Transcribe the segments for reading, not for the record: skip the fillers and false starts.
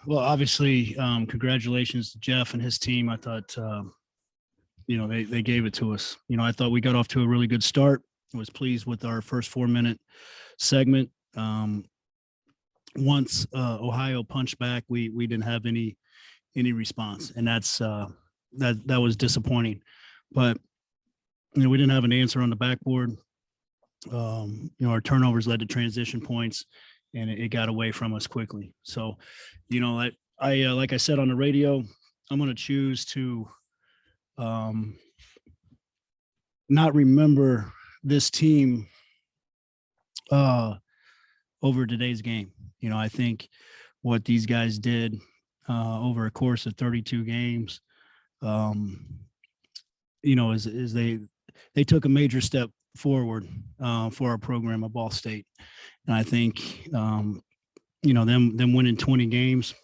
Well, obviously, congratulations to Jeff and his team. I thought, they gave it to us. I thought we got off to a really good start. I was pleased with our first 4 minute segment. Once Ohio punched back, we didn't have any response, and that was disappointing. But we didn't have an answer on the backboard. Our turnovers led to transition points, and it got away from us quickly. So, like I said on the radio, I'm going to choose to not remember this team over today's game. I think what these guys did over a course of 32 games, is they took a major step forward for our program at Ball State. And I think, them winning 20 games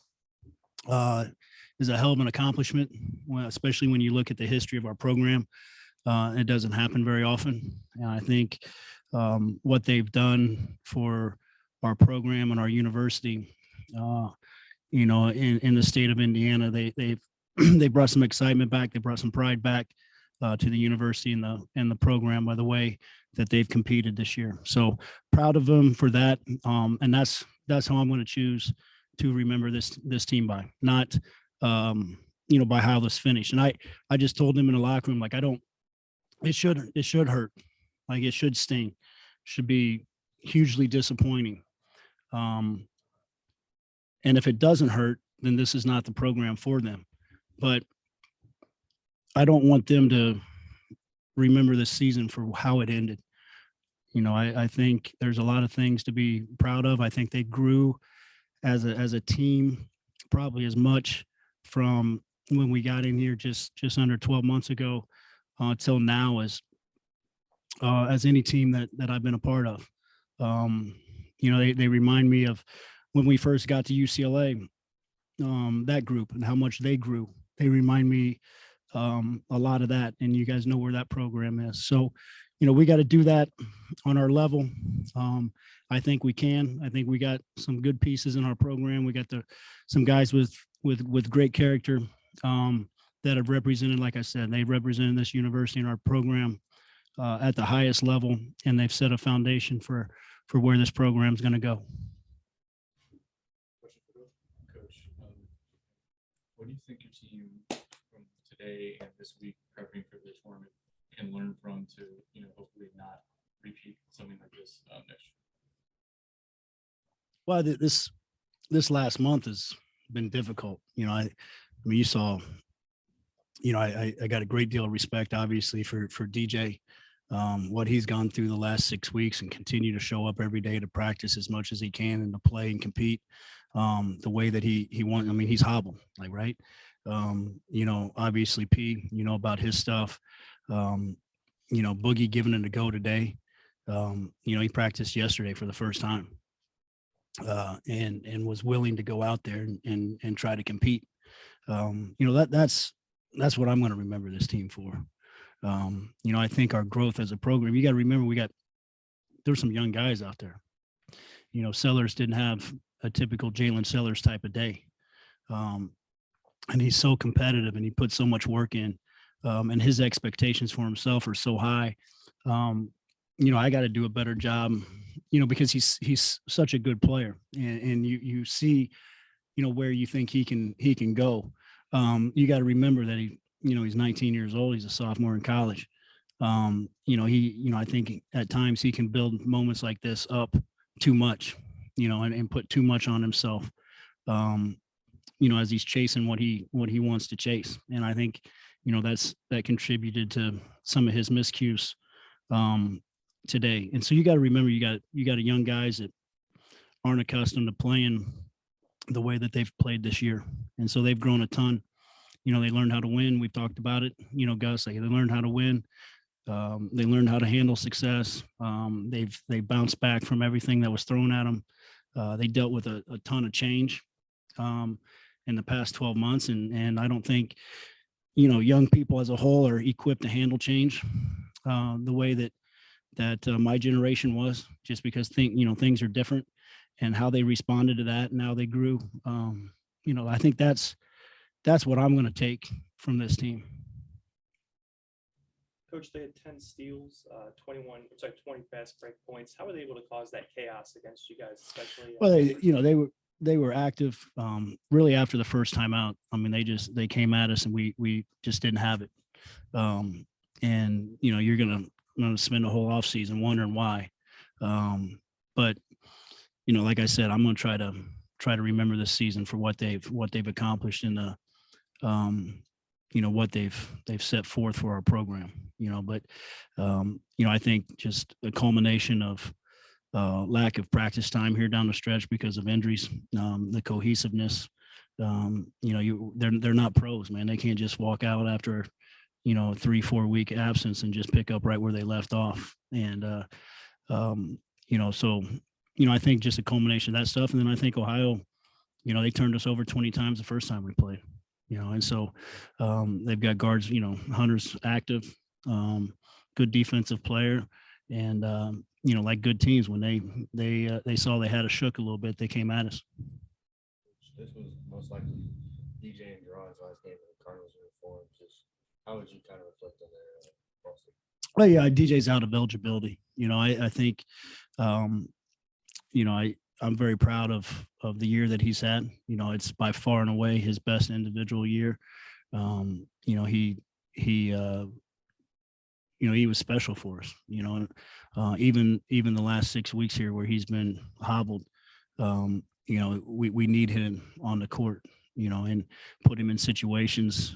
is a hell of an accomplishment, especially when you look at the history of our program. It doesn't happen very often. And I think what they've done for our program and our university, in the state of Indiana, they brought some excitement back. They brought some pride back to the university and the program by the way that they've competed this year. So proud of them for that. And that's how I'm going to choose to remember this team by, not by how this finished. And I just told them in the locker room, like, it should hurt. Like, it should sting, should be hugely disappointing. And if it doesn't hurt, then this is not the program for them. But I don't want them to remember this season for how it ended. I think there's a lot of things to be proud of. I think they grew as a team probably as much from when we got in here just under 12 months ago till now as any team that I've been a part of. They remind me of when we first got to UCLA, that group and how much they grew. They remind me a lot of that, and you guys know where that program is. So, we got to do that on our level. I think we can. I think we got some good pieces in our program. We got some guys with great character that have represented, like I said, they've represented this university and our program at the highest level, and they've set a foundation for where this program is going to go. Question for Coach. What do you think your team from today and this week prepping for the tournament can learn from to, hopefully not repeat something like this next year? Well, this last month has been difficult. I mean, you saw, I got a great deal of respect, obviously, for DJ, what he's gone through the last 6 weeks and continue to show up every day to practice as much as he can and to play and compete the way that he wants. I mean, he's hobbled, like, right. Obviously P, about his stuff, Boogie giving it a go today. He practiced yesterday for the first time and was willing to go out there and try to compete. That's what I'm going to remember this team for. I think our growth as a program, you got to remember there's some young guys out there. Sellers didn't have a typical Jalen Sellers type of day. And he's so competitive and he put so much work in, and his expectations for himself are so high. I got to do a better job, because he's such a good player, and you see, where you think he can go. You got to remember that he's 19 years old. He's a sophomore in college. I think at times he can build moments like this up too much, and put too much on himself. As he's chasing what he wants to chase. And I think, that contributed to some of his miscues today. And so you got to remember, you got a young guys that aren't accustomed to playing the way that they've played this year. And so they've grown a ton. They learned how to win. We've talked about it, Gus, they learned how to win. They learned how to handle success. They bounced back from everything that was thrown at them. They dealt with a ton of change in the past 12 months. And I don't think, young people as a whole are equipped to handle change the way that my generation was, just because things are different, and how they responded to that and how they grew I think that's what I'm going to take from this team. Coach, they had 10 steals, 20 fast break points. How were they able to cause that chaos against you guys, especially? Well, they were active really after the first time out. I mean, they came at us and we just didn't have it. And you're gonna spend a whole off season wondering why. But like I said, I'm gonna try to remember this season for what they've accomplished in the what they've set forth for our program. But I think just a culmination of lack of practice time here down the stretch because of injuries, the cohesiveness. They're not pros, man. They can't just walk out after 3-4 week absence and just pick up right where they left off. And so I think just a culmination of that stuff. And then I think Ohio, they turned us over 20 times the first time we played. And so they've got guards, Hunter's active, good defensive player, and like good teams, when they saw they had us shook a little bit, they came at us. This was most likely DJ and Duran's last game in the Cardinals uniform. Just how would you kind of reflect on their roster? Well, yeah, DJ's out of eligibility. I think, I'm very proud of the year that he's had. It's by far and away his best individual year. He was special for us, even the last 6 weeks here where he's been hobbled, we need him on the court, and put him in situations.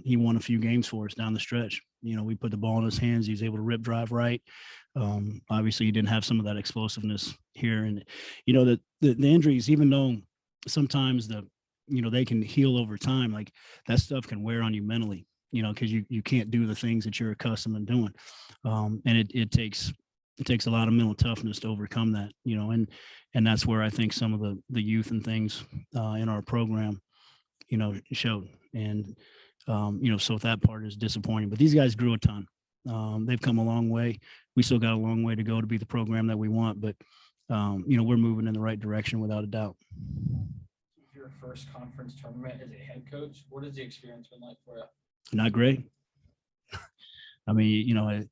He won a few games for us down the stretch. We put the ball in his hands. He was able to rip drive right. Obviously he didn't have some of that explosiveness here. And, the injuries, even though sometimes they can heal over time, like that stuff can wear on you mentally, because you can't do the things that you're accustomed to doing. And it takes a lot of mental toughness to overcome that, and that's where I think some of the youth and things in our program, showed. And, so that part is disappointing, but these guys grew a ton. They've come a long way. We still got a long way to go to be the program that we want, but, we're moving in the right direction without a doubt. Your first conference tournament as a head coach, what has the experience been like for you? Not great. I mean,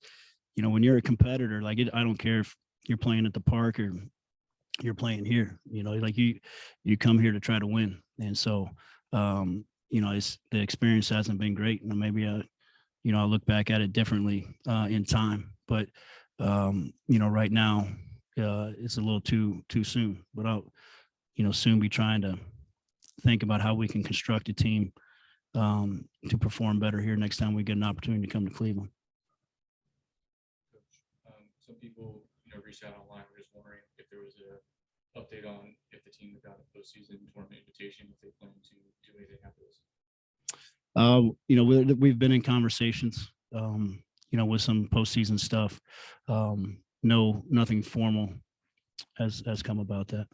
when you're a competitor, like I don't care if you're playing at the park or you're playing here, like you come here to try to win. And so, the experience hasn't been great. And maybe I'll look back at it differently in time, but right now it's a little too soon, but I'll, soon be trying to think about how we can construct a team to perform better here next time we get an opportunity to come to Cleveland. Coach, some people, reached out online. We're just wondering if there was a update on if the team got a postseason tournament invitation, if they plan to do anything after this. We've been in conversations, with some postseason stuff. No, nothing formal has come about that.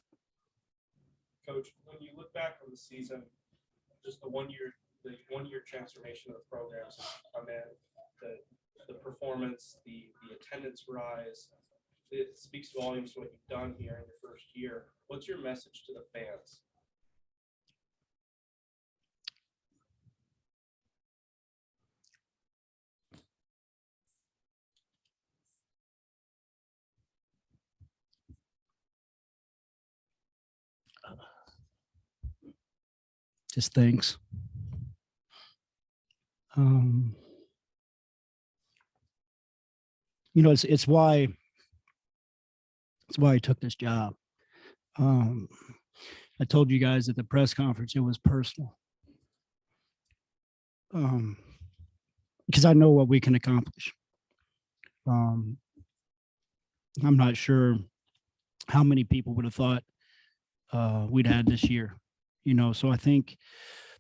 Coach, when you look back on the season, just the one year transformation of the programs, the performance, the attendance rise, it speaks volumes to what you've done here in your first year. What's your message to the fans? Just thanks. It's why I took this job. I told you guys at the press conference, it was personal. Because I know what we can accomplish. I'm not sure how many people would have thought we'd had this year, so I think,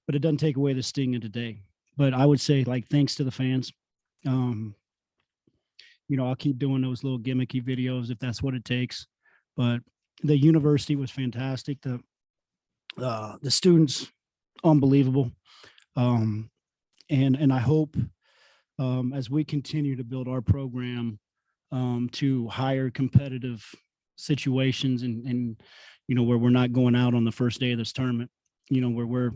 but it doesn't take away the sting of today. But I would say, like, thanks to the fans. I'll keep doing those little gimmicky videos if that's what it takes. But the university was fantastic. The students, unbelievable. And I hope as we continue to build our program to higher competitive situations and where we're not going out on the first day of this tournament, where we're,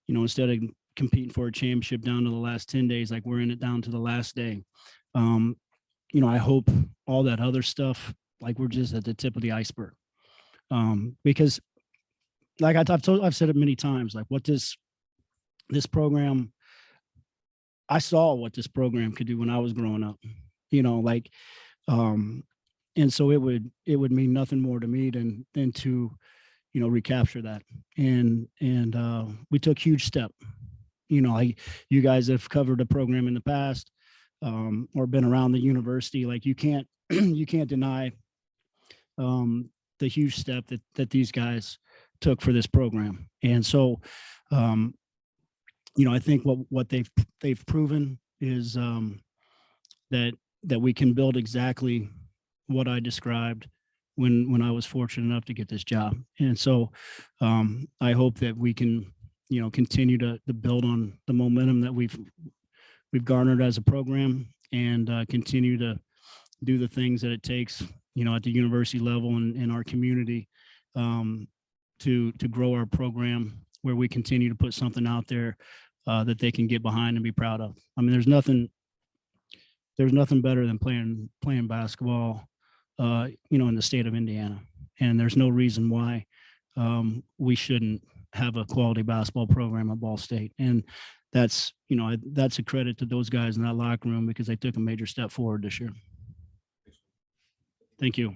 instead of competing for a championship down to the last 10 days, like we're in it down to the last day. I hope all that other stuff, like we're just at the tip of the iceberg. Because like I've said it many times, like what this program, I saw what this program could do when I was growing up, and so it would mean nothing more to me than to, recapture that. And we took huge step, like you guys have covered the program in the past, or been around the university, like you can't deny the huge step that these guys took for this program. And so, I think what they've proven is that we can build exactly what I described when I was fortunate enough to get this job. And so I hope that we can, continue to build on the momentum that we've garnered as a program, and continue to do the things that it takes, at the university level and in our community, to grow our program, where we continue to put something out there that they can get behind and be proud of. I mean, there's nothing better than playing basketball, in the state of Indiana. And there's no reason why we shouldn't have a quality basketball program at Ball State. And that's a credit to those guys in that locker room, because they took a major step forward this year. Thank you.